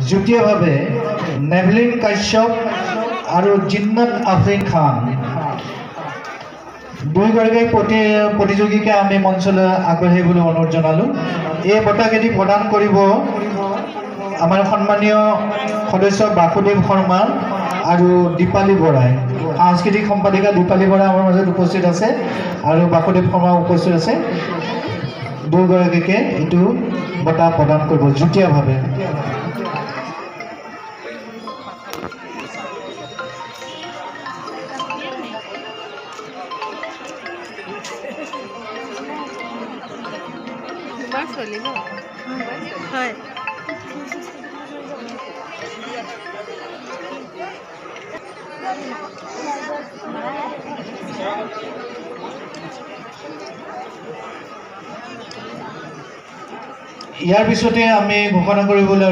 যুটীয়াভাৱে নেভলিন কাশ্যপ আৰু জিন্নাত আফৰিন খান দুয়োগৰাকী প্ৰতিযোগীকে আমি মঞ্চলৈ আগবাঢ়িবলৈ অনুৰোধ জনালোঁ। এই বঁটাকেইটি প্ৰদান কৰিব আমাৰ সন্মানীয় সদস্য বাসুদেৱ শৰ্মা আৰু দীপালী বৰাই। সাংস্কৃতিক সম্পাদিকা দীপালী বৰা আমাৰ মাজত উপস্থিত আছে আৰু বাসুদেৱ শৰ্মা উপস্থিত আছে। দুয়োগৰাকীকে এইটো বঁটা প্ৰদান কৰিব যুটীয়াভাৱে। হয় ইয়াৰ পিছতে আমি ঘোষণা কৰিবলৈ